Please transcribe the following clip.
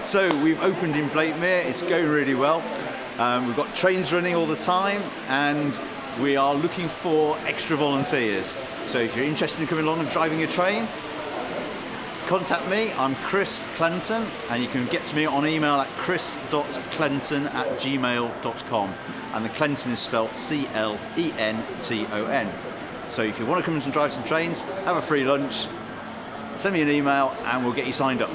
So we've opened in Blakemere, it's going really well. We've got trains running all the time, and we are looking for extra volunteers. So if you're interested in coming along and driving a train, contact me. I'm Chris Clenton, and you can get to me on email at chris.clenton@gmail.com, and the Clenton is spelled Clenton. So if you want to come and drive some trains, have a free lunch, send me an email and we'll get you signed up.